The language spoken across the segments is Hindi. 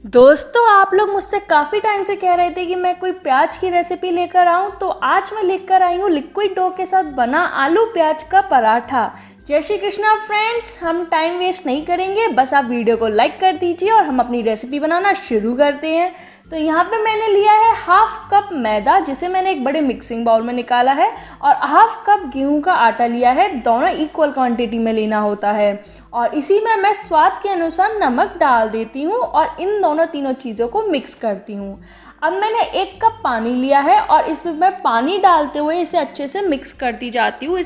दोस्तों, आप लोग मुझसे काफ़ी टाइम से कह रहे थे कि मैं कोई प्याज की रेसिपी लेकर आऊं, तो आज मैं लेकर आई हूं लिक्विड डो के साथ बना आलू प्याज का पराठा। जय श्री कृष्णा फ्रेंड्स, हम टाइम वेस्ट नहीं करेंगे, बस आप वीडियो को लाइक कर दीजिए और हम अपनी रेसिपी बनाना शुरू करते हैं। तो यहाँ पे मैंने लिया है हाफ कप मैदा, जिसे मैंने एक बड़े मिक्सिंग बाउल में निकाला है, और हाफ कप गेहूं का आटा लिया है। दोनों इक्वल क्वांटिटी में लेना होता है। और इसी में मैं स्वाद के अनुसार नमक डाल देती हूँ और इन दोनों तीनों चीज़ों को मिक्स करती हूँ। अब मैंने 1 कप पानी लिया है और इसमें मैं पानी डालते हुए इसे अच्छे से मिक्स करती जाती हूँ।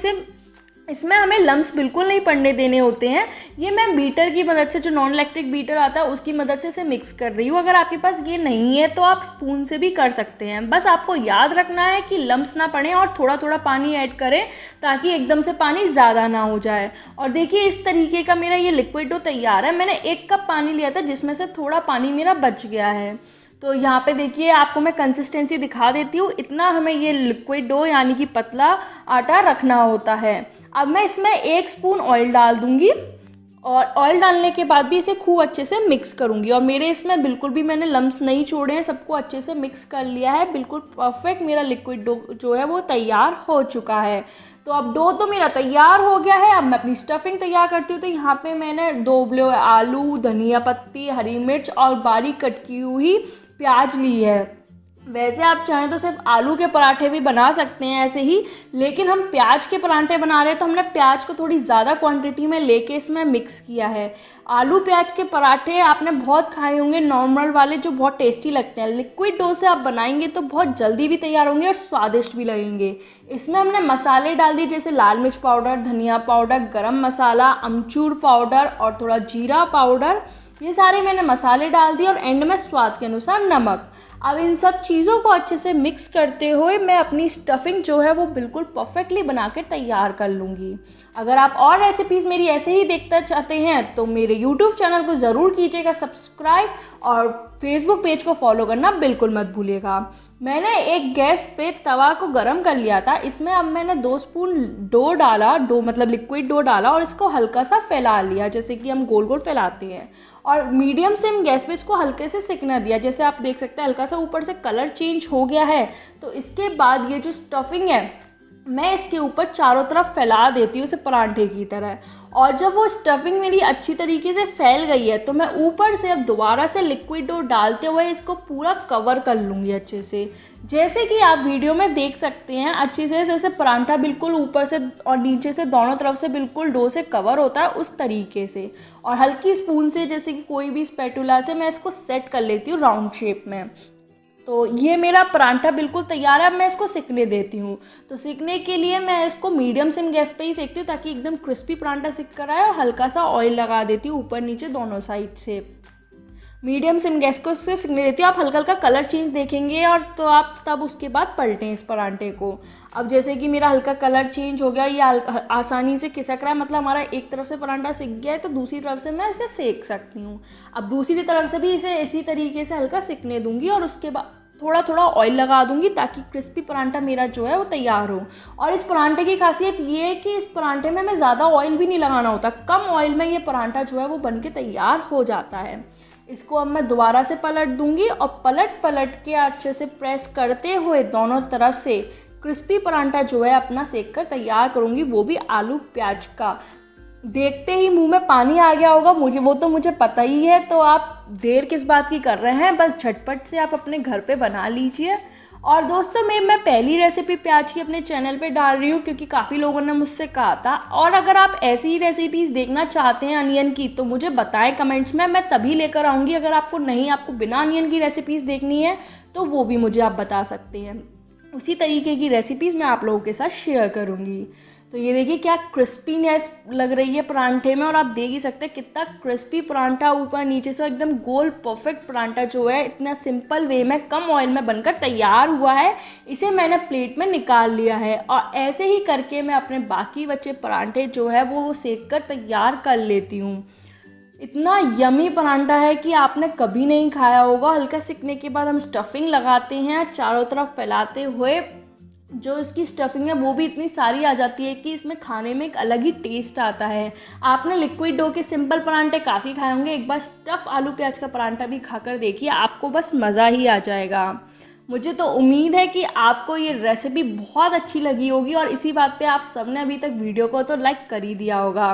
इसमें हमें लम्स बिल्कुल नहीं पड़ने देने होते हैं। ये मैं बीटर की मदद से, जो नॉन इलेक्ट्रिक बीटर आता है उसकी मदद से इसे मिक्स कर रही हूँ। अगर आपके पास ये नहीं है तो आप स्पून से भी कर सकते हैं। बस आपको याद रखना है कि लम्स ना पड़े और थोड़ा थोड़ा पानी ऐड करें, ताकि एकदम से पानी ज़्यादा ना हो जाए। और देखिए, इस तरीके का मेरा ये लिक्विड डो तैयार है। मैंने 1 कप पानी लिया था, जिसमें से थोड़ा पानी मेरा बच गया है। तो यहाँ पे देखिए, आपको मैं कंसिस्टेंसी दिखा देती हूँ। इतना हमें ये लिक्विड डो यानी कि पतला आटा रखना होता है। अब मैं इसमें 1 स्पून ऑयल डाल दूँगी और ऑयल डालने के बाद भी इसे खूब अच्छे से मिक्स करूँगी। और मेरे इसमें बिल्कुल भी मैंने लम्स नहीं छोड़े हैं, सबको अच्छे से मिक्स कर लिया है। बिल्कुल परफेक्ट मेरा लिक्विड डो जो है वो तैयार हो चुका है। तो अब डो तो मेरा तैयार हो गया है। अब मैं अपनी स्टफिंग तैयार करती हूँ। तो यहाँ पे मैंने 2 उबले हुए आलू, धनिया पत्ती, हरी मिर्च और बारीक कट की हुई प्याज ली है। वैसे आप चाहें तो सिर्फ आलू के पराठे भी बना सकते हैं ऐसे ही, लेकिन हम प्याज के पराठे बना रहे हैं तो हमने प्याज को थोड़ी ज़्यादा क्वांटिटी में लेके इसमें मिक्स किया है। आलू प्याज के पराठे आपने बहुत खाए होंगे, नॉर्मल वाले, जो बहुत टेस्टी लगते हैं। लिक्विड डो से आप बनाएंगे तो बहुत जल्दी भी तैयार होंगे और स्वादिष्ट भी लगेंगे। इसमें हमने मसाले डाल दिए, जैसे लाल मिर्च पाउडर, धनिया पाउडर, गरम मसाला, अमचूर पाउडर और थोड़ा जीरा पाउडर। ये सारे मैंने मसाले डाल दिए और एंड में स्वाद के अनुसार नमक। अब इन सब चीज़ों को अच्छे से मिक्स करते हुए मैं अपनी स्टफिंग जो है वो बिल्कुल परफेक्टली बना कर तैयार कर लूँगी। अगर आप और रेसिपीज़ मेरी ऐसे ही देखना चाहते हैं तो मेरे यूट्यूब चैनल को ज़रूर कीजिएगा सब्सक्राइब, और फेसबुक पेज को फॉलो करना बिल्कुल मत भूलिएगा। मैंने एक गैस पे तवा को गरम कर लिया था। इसमें अब मैंने 2 स्पून डो डाला, डो मतलब लिक्विड डो डाला, और इसको हल्का सा फैला लिया, जैसे कि हम गोल गोल फैलाते हैं। और मीडियम सिम गैस पे इसको हल्के से सिकने दिया। जैसे आप देख सकते हैं हल्का सा ऊपर से कलर चेंज हो गया है। तो इसके बाद ये जो स्टफिंग है मैं इसके ऊपर चारों तरफ फैला देती हूँ, उसे पराठे की तरह। और जब वो स्टफिंग मेरी अच्छी तरीके से फैल गई है तो मैं ऊपर से अब दोबारा से लिक्विड डो डालते हुए इसको पूरा कवर कर लूँगी अच्छे से। जैसे कि आप वीडियो में देख सकते हैं अच्छे से, जैसे पराठा बिल्कुल ऊपर से और नीचे से दोनों तरफ से बिल्कुल डो से कवर होता है, उस तरीके से। और हल्की स्पून से, जैसे कि कोई भी स्पैटुला से, मैं इसको सेट कर लेती हूँ राउंड शेप में। तो ये मेरा पराठा बिल्कुल तैयार है। अब मैं इसको सिकने देती हूँ। तो सिकने के लिए मैं इसको मीडियम सिम गैस पे ही सेकती हूँ, ताकि एकदम क्रिस्पी पराठा सिक कर आए। और हल्का सा ऑयल लगा देती हूँ ऊपर नीचे दोनों साइड से। मीडियम सिम गैस को उससे सिकने देती हूँ। आप हल्का हल्का कलर चेंज देखेंगे, और तो आप तब उसके बाद पलटें इस पराठे को। अब जैसे कि मेरा हल्का कलर चेंज हो गया, ये आसानी से खिसक रहा है, मतलब हमारा एक तरफ से पराठा सिक गया है, तो दूसरी तरफ से मैं इसे सेक सकती हूँ। अब दूसरी तरफ से भी इसे इसी तरीके से हल्का सिकने दूंगी और उसके बाद थोड़ा थोड़ा ऑयल लगा दूंगी, ताकि क्रिस्पी पराठा मेरा जो है वो तैयार हो। और इस पराठे की खासियत ये है कि इस पराठे में हमें ज़्यादा ऑयल भी नहीं लगाना होता, कम ऑयल में ये पराठा जो है वो बन के तैयार हो जाता है। इसको अब मैं दोबारा से पलट दूंगी और पलट पलट के अच्छे से प्रेस करते हुए दोनों तरफ से क्रिस्पी पराठा जो है अपना सेक कर तैयार करूंगी, वो भी आलू प्याज का। देखते ही मुंह में पानी आ गया होगा मुझे पता ही है। तो आप देर किस बात की कर रहे हैं, बस झटपट से आप अपने घर पे बना लीजिए। और दोस्तों, मैं पहली रेसिपी प्याज की अपने चैनल पे डाल रही हूँ, क्योंकि काफ़ी लोगों ने मुझसे कहा था। और अगर आप ऐसी ही रेसिपीज़ देखना चाहते हैं अनियन की, तो मुझे बताएं कमेंट्स में, मैं तभी लेकर आऊँगी। अगर आपको बिना अनियन की रेसिपीज़ देखनी है तो वो भी मुझे आप बता सकते हैं। उसी तरीके की रेसिपीज़ मैं आप लोगों के साथ शेयर करूँगी। तो ये देखिए क्या क्रिस्पीनेस लग रही है परांठे में, और आप देख ही सकते हैं कितना क्रिस्पी परांठा ऊपर नीचे से एकदम गोल परफेक्ट परांठा जो है इतना सिंपल वे में कम ऑयल में बनकर तैयार हुआ है। इसे मैंने प्लेट में निकाल लिया है, और ऐसे ही करके मैं अपने बाकी बचे परांठे जो है वो सेक कर तैयार कर लेती हूँ। इतना यमी परांठा है कि आपने कभी नहीं खाया होगा। हल्का सिकने के बाद हम स्टफिंग लगाते हैं, चारों तरफ फैलाते हुए जो इसकी स्टफिंग है वो भी इतनी सारी आ जाती है कि इसमें खाने में एक अलग ही टेस्ट आता है। आपने लिक्विड डो के सिंपल परांठे काफ़ी खाए होंगे, एक बार स्टफ़ आलू प्याज का परांठा भी खाकर देखिए, आपको बस मज़ा ही आ जाएगा। मुझे तो उम्मीद है कि आपको ये रेसिपी बहुत अच्छी लगी होगी और इसी बात पे आप सबने अभी तक वीडियो को तो लाइक कर ही दिया होगा।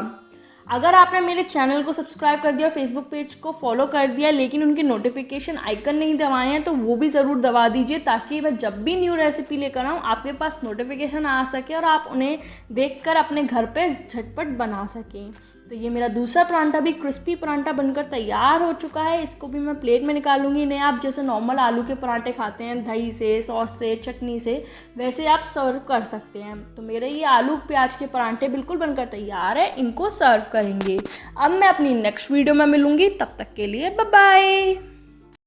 अगर आपने मेरे चैनल को सब्सक्राइब कर दिया और फेसबुक पेज को फॉलो कर दिया लेकिन उनके नोटिफिकेशन आइकन नहीं दबाए हैं तो वो भी ज़रूर दबा दीजिए, ताकि मैं जब भी न्यू रेसिपी लेकर आऊँ आपके पास नोटिफिकेशन आ सके और आप उन्हें देखकर अपने घर पे झटपट बना सकें। तो ये मेरा दूसरा परांठा भी क्रिस्पी परांठा बनकर तैयार हो चुका है। इसको भी मैं प्लेट में निकालूंगी। इन्हें आप जैसे नॉर्मल आलू के परांठे खाते हैं दही से, सॉस से, चटनी से, वैसे आप सर्व कर सकते हैं। तो मेरे ये आलू प्याज के परांठे बिल्कुल बनकर तैयार है, इनको सर्व करेंगे। अब मैं अपनी नेक्स्ट वीडियो में मिलूंगी, तब तक के लिए बाय बाय।